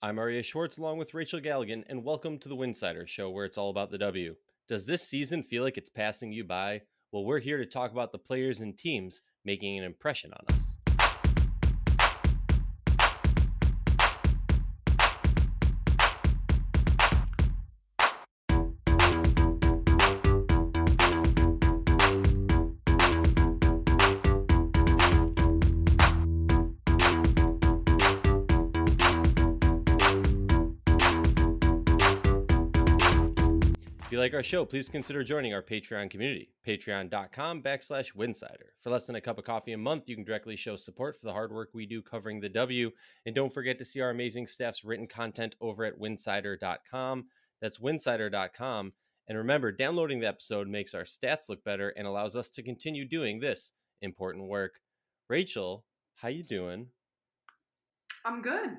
I'm Aryeh Schwartz along with Rachel Galligan, and welcome to the Winsidr Show where it's all about the W. Does this season feel like it's passing you by? Well, we're here to talk about the players and teams making an impression on us. If you like our show, please consider joining our Patreon community, patreon.com/Winsidr. For less than a cup of coffee a month, you can directly show support for the hard work we do covering the W. And don't forget to see our amazing staff's written content over at winsidr.com. That's winsidr.com. And remember, downloading the episode makes our stats look better and allows us to continue doing this important work. Rachel, how you doing? I'm good.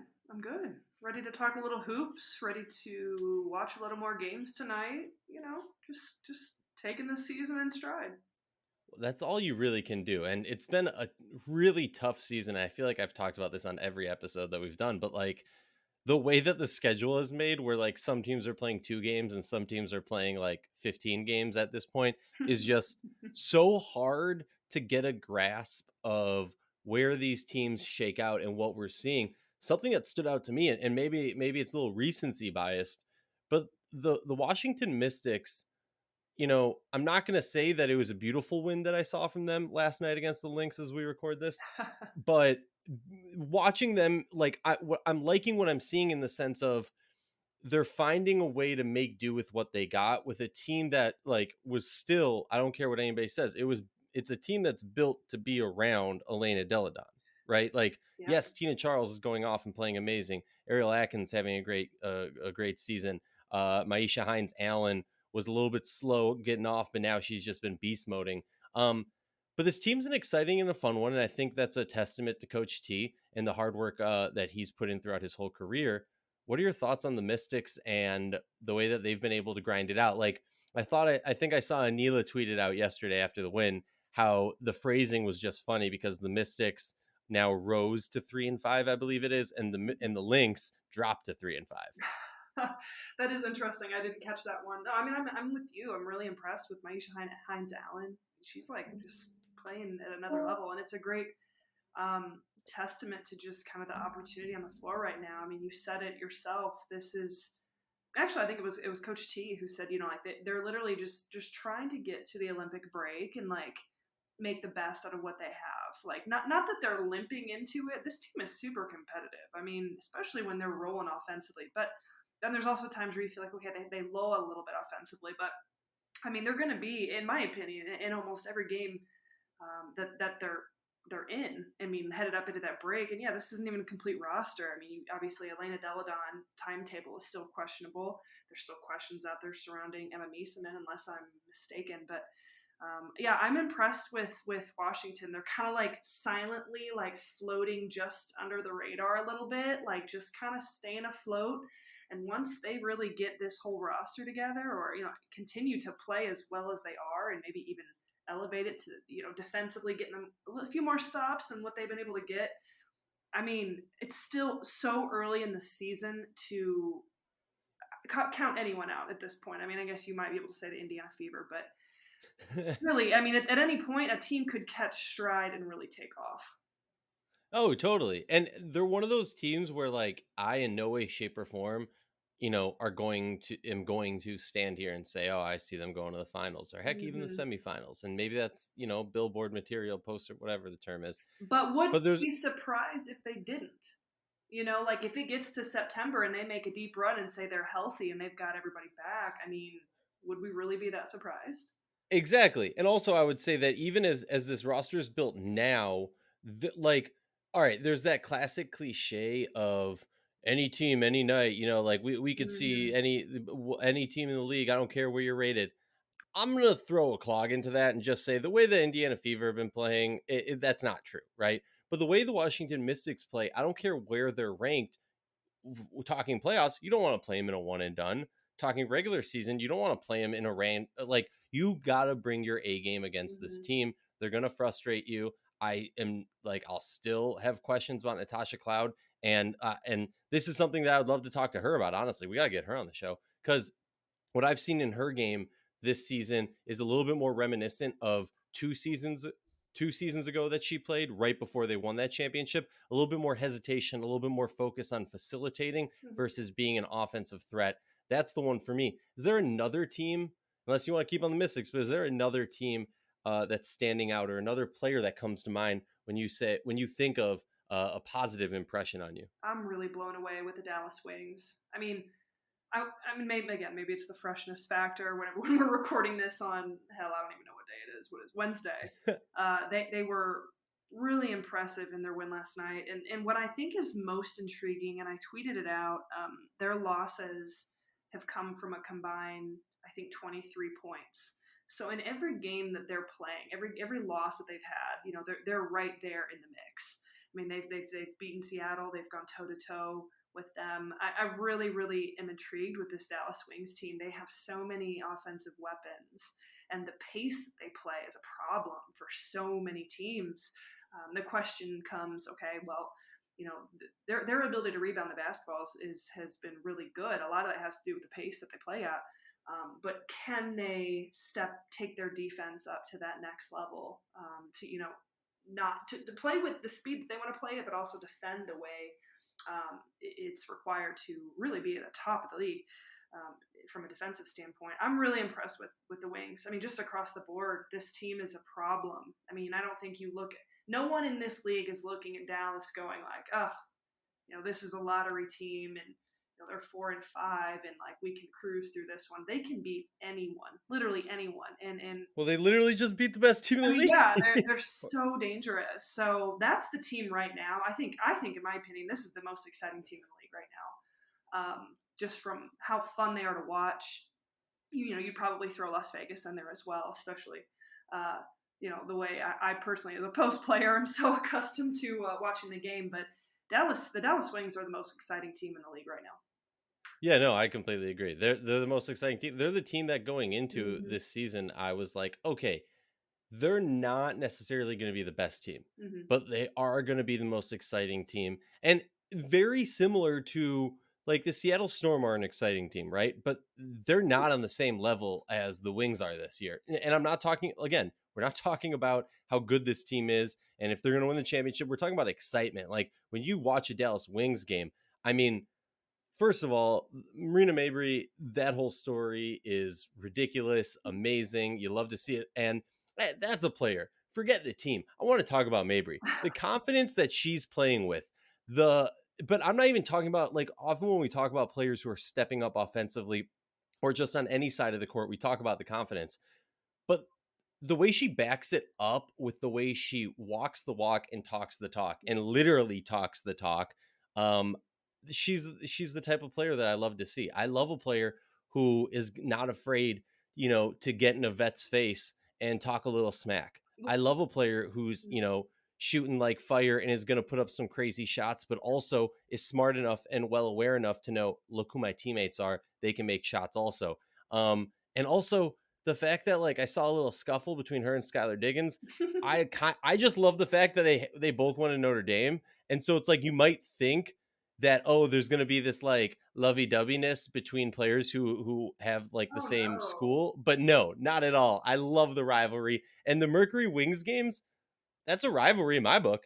Ready to talk a little hoops, ready to watch a little more games tonight. Just taking the season in stride. That's all you really can do. And it's been a really tough season. I feel like I've talked about this on every episode that we've done, but like the way that the schedule is made, where like some teams are playing 2 games and some teams are playing like 15 games at this point, is just so hard to get a grasp of where these teams shake out and what we're seeing. Something that stood out to me, and maybe it's a little recency biased, but the Washington Mystics, I'm not going to say that it was a beautiful win that I saw from them last night against the Lynx as we record this, but watching them, like I'm liking what I'm seeing in the sense of they're finding a way to make do with what they got with a team that like was still, I don't care what anybody says, it's a team that's built to be around Elena Deladon, right? Like, Yeah. yes, Tina Charles is going off and playing amazing. Ariel Atkins having a great season. Maisha Hines-Allen was a little bit slow getting off, but now she's just been beast moding. But this team's an exciting and a fun one, and I think that's a testament to Coach T and the hard work that he's put in throughout his whole career. What are your thoughts on the Mystics and the way that they've been able to grind it out? Like, I think I saw Anila tweeted out yesterday after the win how the phrasing was just funny because the Mystics now rose to 3-5, I believe it is, and the Lynx dropped to 3-5. That is interesting. I didn't catch that one. No, I mean, I'm with you. I'm really impressed with Maisha Hines-Allen. She's like just playing at another level, and it's a great testament to just kind of the opportunity on the floor right now. I mean, you said it yourself. This is actually, I think it was Coach T who said, like they're literally just trying to get to the Olympic break and like make the best out of what they have. Like not that they're limping into it. This team is super competitive. I mean, especially when they're rolling offensively, but then there's also times where you feel like, okay, they lull a little bit offensively, but I mean, they're going to be, in my opinion, in almost every game that they're in. I mean, headed up into that break, and yeah, this isn't even a complete roster. I mean, obviously, Elena Deladon timetable is still questionable. There's still questions out there surrounding Emma Miesemann, unless I'm mistaken. But yeah, I'm impressed with Washington. They're kind of like silently like floating just under the radar a little bit, like just kind of staying afloat. And once they really get this whole roster together, or continue to play as well as they are, and maybe even elevate it to defensively getting them a few more stops than what they've been able to get. I mean, it's still so early in the season to count anyone out at this point. I mean, I guess you might be able to say the Indiana Fever, but really, I mean, at any point, a team could catch stride and really take off. Oh, totally. And they're one of those teams where like I in no way, shape, or form, am going to stand here and say, oh, I see them going to the finals or heck, even the semifinals. And maybe that's, billboard material, poster, whatever the term is. But would you be surprised if they didn't? Like if it gets to September and they make a deep run and say they're healthy and they've got everybody back, I mean, would we really be that surprised? Exactly. And also I would say that even as this roster is built now, like, all right, there's that classic cliche of any team, any night, like we could see any team in the league. I don't care where you're rated. I'm going to throw a clog into that and just say the way the Indiana Fever have been playing, that's not true, right? But the way the Washington Mystics play, I don't care where they're ranked. Talking playoffs, you don't want to play them in a one and done. Talking regular season, you don't want to play them in a rain. Like, you got to bring your A game against this team. They're going to frustrate you. I'll still have questions about Natasha Cloud And this is something that I would love to talk to her about. Honestly, we got to get her on the show, because what I've seen in her game this season is a little bit more reminiscent of two seasons ago that she played right before they won that championship. A little bit more hesitation, a little bit more focus on facilitating versus being an offensive threat. That's the one for me. Is there another team, unless you want to keep on the Mystics, but is there another team that's standing out, or another player that comes to mind when you think of a positive impression on you? I'm really blown away with the Dallas Wings. I mean, maybe it's the freshness factor. When we're recording this on, hell, I don't even know what day it is. What is Wednesday? They were really impressive in their win last night. And what I think is most intriguing, and I tweeted it out, their losses have come from a combined, I think, 23 points. So in every game that they're playing, every loss that they've had, they're right there in the mix. I mean, they've beaten Seattle. They've gone toe to toe with them. I really, really am intrigued with this Dallas Wings team. They have so many offensive weapons, and the pace that they play is a problem for so many teams. The question comes, okay, well, their ability to rebound the basketballs has been really good. A lot of that has to do with the pace that they play at. But can they take their defense up to that next level, to not to play with the speed that they want to play it, but also defend the way it's required to really be at the top of the league, from a defensive standpoint. I'm really impressed with the Wings. I mean, just across the board, this team is a problem. I mean, I don't think no one in this league is looking at Dallas going like, oh, this is a lottery team, and they're 4-5, and like we can cruise through this one. They can beat anyone, literally anyone. And Well, they literally just beat the best team in I the mean, yeah, league. they're so dangerous. So that's the team right now. I think in my opinion, this is the most exciting team in the league right now. Just from how fun they are to watch. You'd probably throw Las Vegas in there as well, especially the way I personally, as a post player, I'm so accustomed to watching the game. But the Dallas Wings are the most exciting team in the league right now. Yeah, no, I completely agree. They're the most exciting team. They're the team that going into Mm-hmm. this season, I was like, okay, they're not necessarily going to be the best team, Mm-hmm. but they are going to be the most exciting team. And very similar to, like, the Seattle Storm are an exciting team, right? But they're not on the same level as the Wings are this year. And I'm not talking, again, we're not talking about how good this team is and if they're going to win the championship. We're talking about excitement. Like, when you watch a Dallas Wings game, I mean, first of all, Marina Mabrey, that whole story is ridiculous, amazing. You love to see it. And that's a player. Forget the team. I want to talk about Mabrey. The confidence that she's playing with. But I'm not even talking about, like, often when we talk about players who are stepping up offensively or just on any side of the court, we talk about the confidence. But the way she backs it up with the way she walks the walk and talks the talk, and literally talks the talk, um, she's the type of player that I love to see. I love a player who is not afraid, to get in a vet's face and talk a little smack. I love a player who's, shooting like fire and is going to put up some crazy shots, but also is smart enough and well aware enough to know, look who my teammates are. They can make shots also. And also the fact that, like, I saw a little scuffle between her and Skylar Diggins. I just love the fact that they both went to Notre Dame, and so it's like you might think that, oh, there's going to be this like lovey-doveyness between players who have like the Oh same no. school, but no, not at all. I love the rivalry, and the Mercury Wings games. That's a rivalry in my book.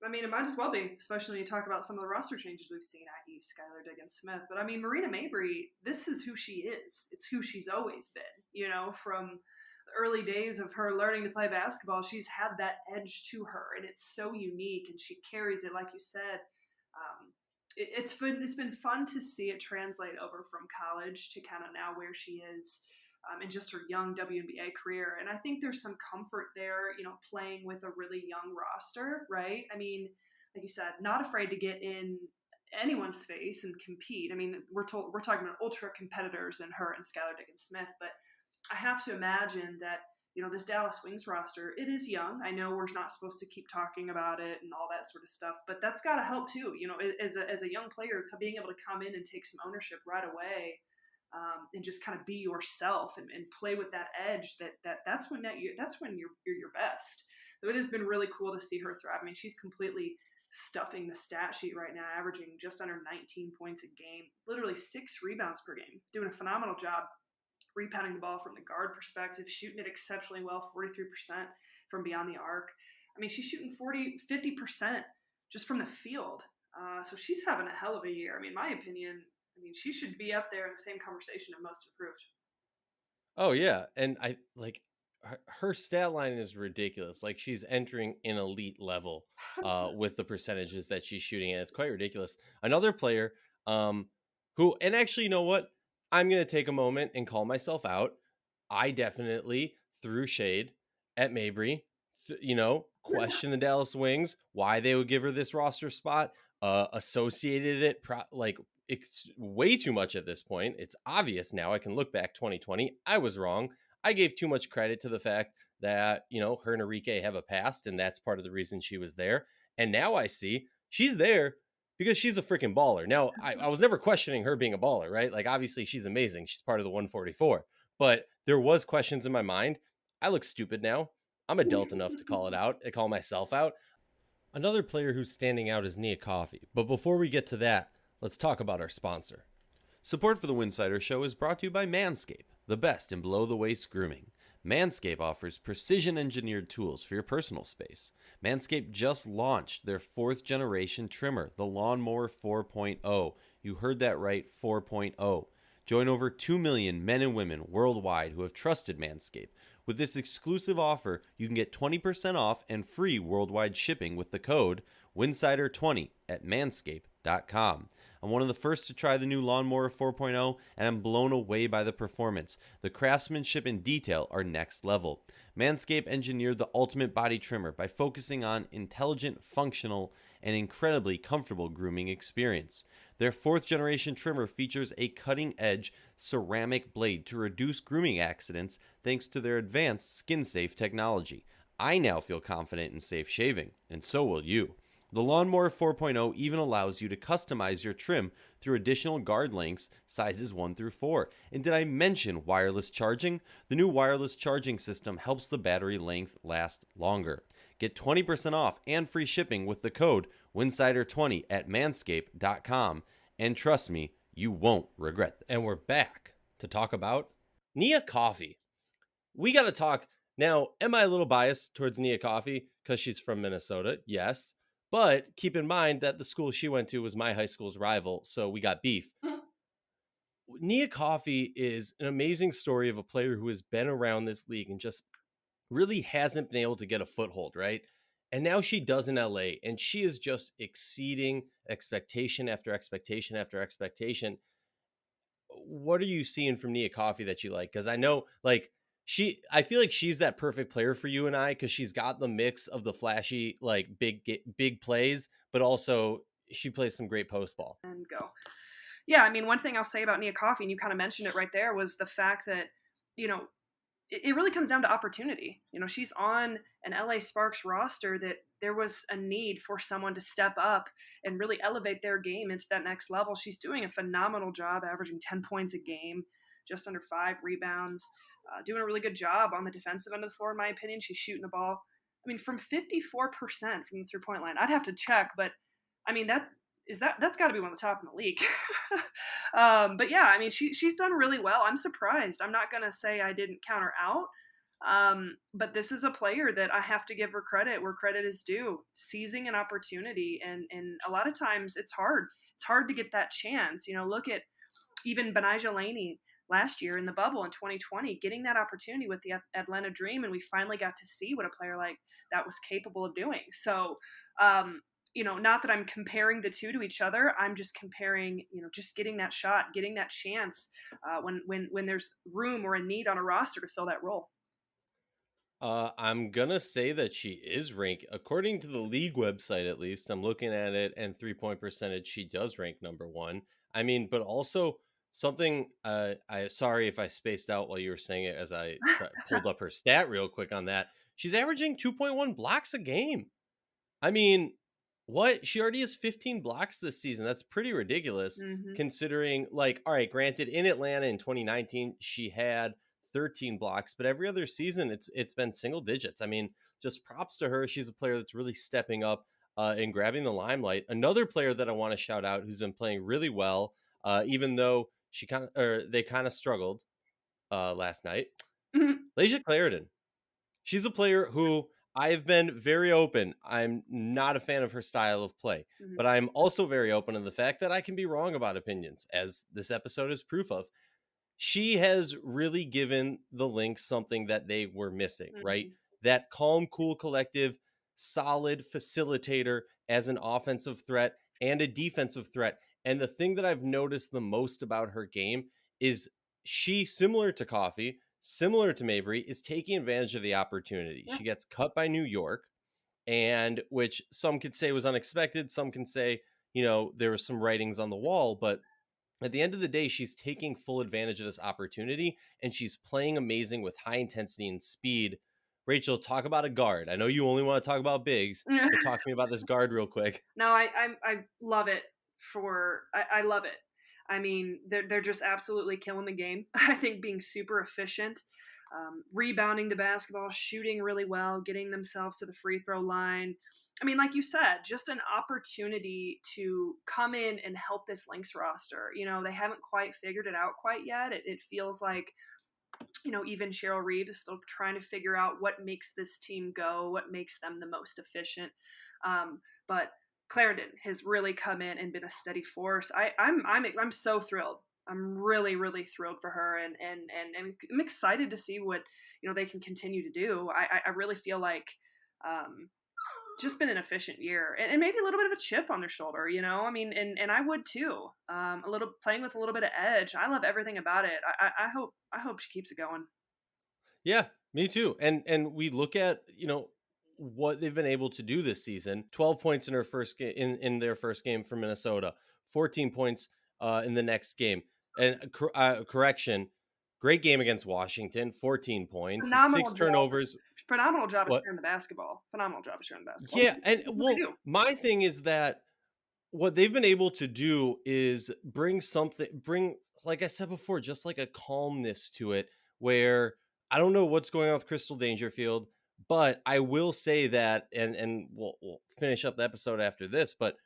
I mean, it might as well be, especially when you talk about some of the roster changes we've seen, i.e., Skylar Diggins Smith. But I mean, Marina Mabrey, this is who she is. It's who she's always been. From the early days of her learning to play basketball, she's had that edge to her, and it's so unique, and she carries it, like you said. It's been fun to see it translate over from college to kind of now where she is, in just her young WNBA career. And I think there's some comfort there, playing with a really young roster, right? I mean, like you said, not afraid to get in anyone's face and compete. I mean, we're talking about ultra competitors in her and Skylar Diggins Smith, but I have to imagine that this Dallas Wings roster, it is young. I know we're not supposed to keep talking about it and all that sort of stuff, but that's got to help too. As a young player, being able to come in and take some ownership right away, and just kind of be yourself and play with that edge. That's when you're your best. So it has been really cool to see her thrive. I mean, she's completely stuffing the stat sheet right now, averaging just under 19 points a game, literally 6 rebounds per game, doing a phenomenal job rebounding the ball from the guard perspective, shooting it exceptionally well, 43% from beyond the arc. I mean, she's shooting 50% just from the field. So she's having a hell of a year. I mean, my opinion, I mean, she should be up there in the same conversation of most improved. Oh yeah, and I like her stat line is ridiculous. Like she's entering an elite level with the percentages that she's shooting, and it's quite ridiculous. Another player who, and actually, you know what? I'm gonna take a moment and call myself out. I definitely threw shade at Mabry. Questioned the Dallas Wings why they would give her this roster spot. Associated it like it's way too much at this point. It's obvious now. I can look back 2020. I was wrong. I gave too much credit to the fact that, her and Aryeh have a past, and that's part of the reason she was there. And now I see she's there because she's a freaking baller. Now, I was never questioning her being a baller, right? Like, obviously, she's amazing. She's part of the 144. But there was questions in my mind. I look stupid now. I'm adult enough to call it out, to call myself out. Another player who's standing out is Nia Coffey. But before we get to that, let's talk about our sponsor. Support for the Winsidr Show is brought to you by Manscaped, the best in below-the-waist grooming. Manscaped offers precision-engineered tools for your personal space. Manscaped just launched their 4th-generation trimmer, the Lawnmower 4.0. You heard that right, 4.0. Join over 2 million men and women worldwide who have trusted Manscaped. With this exclusive offer, you can get 20% off and free worldwide shipping with the code WINSIDR20 at manscaped.com. I'm one of the first to try the new Lawnmower 4.0, and I'm blown away by the performance. The craftsmanship and detail are next level. Manscaped engineered the ultimate body trimmer by focusing on intelligent, functional, and incredibly comfortable grooming experience. Their 4th-generation trimmer features a cutting-edge ceramic blade to reduce grooming accidents thanks to their advanced skin-safe technology. I now feel confident in safe shaving, and so will you. The Lawnmower 4.0 even allows you to customize your trim through additional guard lengths, sizes 1 through 4. And did I mention wireless charging? The new wireless charging system helps the battery length last longer. Get 20% off and free shipping with the code WINSIDR20 at manscaped.com. And trust me, you won't regret this. And we're back to talk about Nia Coffey. We got to talk. Now, am I a little biased towards Nia Coffey because she's from Minnesota? Yes. But keep in mind that the school she went to was my high school's rival, so we got beef. Nia Coffey is an amazing story of a player who has been around this league and just really hasn't been able to get a foothold, right? And now she does in LA, and she is just exceeding expectation after expectation after expectation. What are you seeing from Nia Coffey that you like? Because I know, like, I feel like she's that perfect player for you and I, because she's got the mix of the flashy, like big plays, but also she plays some great post ball. And go. Yeah, I mean, one thing I'll say about Nia Coffey, and you kind of mentioned it right there, was the fact that, it really comes down to opportunity. She's on an LA Sparks roster that there was a need for someone to step up and really elevate their game into that next level. She's doing a phenomenal job, averaging 10 points a game, just under 5 rebounds, doing a really good job on the defensive end of the floor, in my opinion. She's shooting the ball, I mean, from 54% from the three-point line. I'd have to check, but I mean, that's got to be one of the top in the league. But yeah, I mean, she's done really well. I'm surprised. I'm not gonna say I didn't count her out. But this is a player that I have to give her credit where credit is due, seizing an opportunity, and a lot of times it's hard. It's hard to get that chance. Look at even Benijah Laney last year in the bubble in 2020, getting that opportunity with the Atlanta Dream, and we finally got to see what a player like that was capable of doing. So, not that I'm comparing the two to each other. I'm just comparing, just getting that shot, getting that chance when there's room or a need on a roster to fill that role. I'm gonna say that she is ranked, according to the league website, at least. I'm looking at it, and 3-point percentage, she does rank number 1. I mean, but also something. Sorry if I spaced out while you were saying it, as I pulled up her stat real quick on that. She's averaging 2.1 blocks a game. I mean, what? She already has 15 blocks this season. That's pretty ridiculous, considering, like, all right, granted, in Atlanta in 2019, she had 13 blocks, but every other season it's been single digits. I mean, just props to her. She's a player that's really stepping up. in grabbing the limelight. Another player that I want to shout out who's been playing really well, even though they kind of struggled last night. Mhm. Lasia Clarendon. She's a player who I've been very open. I'm not a fan of her style of play, Mhm. but I'm also very open to the fact that I can be wrong about opinions, as this episode is proof of. She has really given the Lynx something that they were missing, right? Mhm. That calm, cool, collective, solid facilitator as an offensive threat and a defensive threat. And the thing that I've noticed the most about her game is she, similar to Coffee, similar to Mabry, is taking advantage of the opportunity. Yeah. She gets cut by New York, and which some could say was unexpected. Some can say, there was some writings on the wall, but at the end of the day, she's taking full advantage of this opportunity and she's playing amazing with high intensity and speed. Rachel, talk about a guard. I know you only want to talk about bigs, but talk to me about this guard real quick. No, I love it. I love it. I mean, they're just absolutely killing the game. I think being super efficient, rebounding the basketball, shooting really well, getting themselves to the free throw line. I mean, like you said, just an opportunity to come in and help this Lynx roster. They haven't quite figured it out quite yet. It feels like, even Cheryl Reeve is still trying to figure out what makes this team go, what makes them the most efficient. But Clarendon has really come in and been a steady force. I'm so thrilled. I'm really, really thrilled for her, and I'm excited to see what they can continue to do. I really feel like just been an efficient year, and maybe a little bit of a chip on their shoulder. I mean, and I would too. A little playing with a little bit of edge. I love everything about it. I hope she keeps it going. Yeah, me too. And we look at, what they've been able to do this season. 12 points in her first game in their first game for Minnesota, 14 points in the next game. And correction, great game against Washington, 14 points, Phenomenal six job. turnovers. Phenomenal job of What? sharing the basketball. Phenomenal job of sharing the basketball. Yeah, and That's what they well, do. my thing is that what they've been able to do is bring, like I said before, just like a calmness to it, where I don't know what's going on with Crystal Dangerfield, but I will say that, and we'll finish up the episode after this, but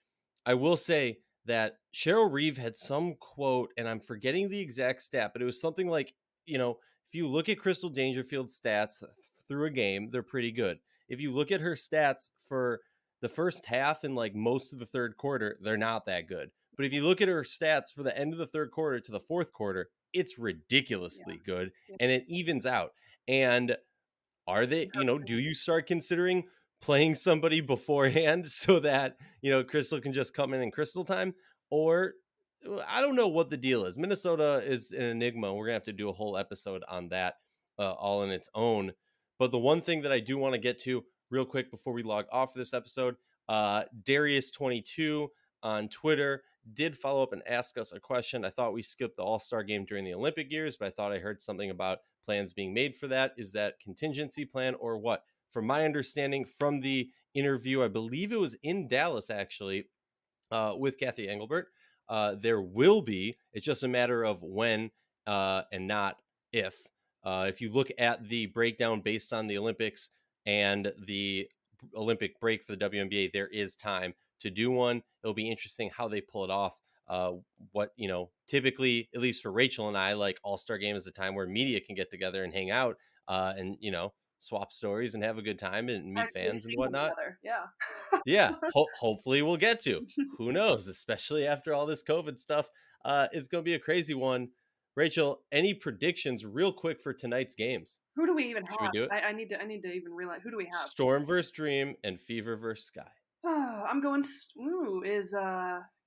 I will say that Cheryl Reeve had some quote, and I'm forgetting the exact stat, but it was something like, if you look at Crystal Dangerfield's stats through a game, they're pretty good. If you look at her stats for the first half and like most of the third quarter, they're not that good. But if you look at her stats for the end of the third quarter to the fourth quarter, it's Yeah. ridiculously good Yeah. and it evens out. And are they, do you start considering playing somebody beforehand so that, Crystal can just come in Crystal time? Or I don't know what the deal is. Minnesota is an enigma. We're going to have to do a whole episode on that all in its own. But the one thing that I do want to get to real quick before we log off for this episode, Darius22 on Twitter did follow up and ask us a question. I thought we skipped the All-Star game during the Olympic years, but I thought I heard something about plans being made for that. Is that contingency plan or what? From my understanding from the interview, I believe it was in Dallas actually, with Kathy Engelbert, there will be. It's just a matter of when and not if. If you look at the breakdown based on the Olympics and the Olympic break for the WNBA, there is time to do one. It'll be interesting how they pull it off. What typically, at least for Rachel and I, like All-Star Game is a time where media can get together and hang out, and swap stories and have a good time and meet Actually fans and sing them whatnot. together. Yeah. Yeah, hopefully we'll get to. Who knows? Especially after all this COVID stuff, it's going to be a crazy one. Rachel, any predictions, real quick, for tonight's games? Who do we even Should we have? do it? I need to even realize who do we have? Storm versus Dream and Fever versus Sky. I'm going. Ooh, is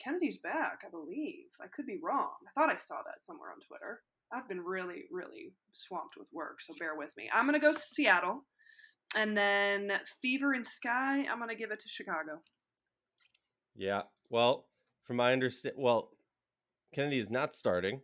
Kennedy's back? I believe. I could be wrong. I thought I saw that somewhere on Twitter. I've been really, really swamped with work, so bear with me. I'm gonna go Seattle, and then Fever and Sky. I'm gonna give it to Chicago. Yeah. Well, from my well, Kennedy is not starting,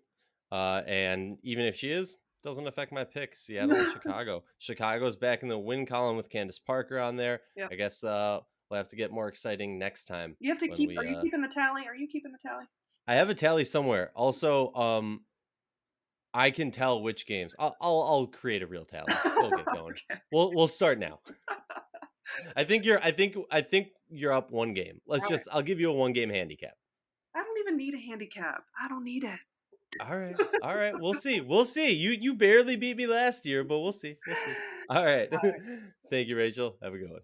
and even if she is, doesn't affect my pick. Seattle and Chicago. Chicago's back in the win column with Candace Parker on there. Yep. I guess we'll have to get more exciting next time You have to when keep. we. Are you keeping the tally? Are you keeping the tally? I have a tally somewhere. Also, I can tell which games. I'll create a real tally. We'll get going. Okay. We'll start now. I think you're up 1 game. All right. I'll give you a 1 game handicap. I don't even need a handicap. I don't need it. All right. All right. We'll see. We'll see. You barely beat me last year, but we'll see. We'll see. All right. Thank you, Rachel. Have a good one.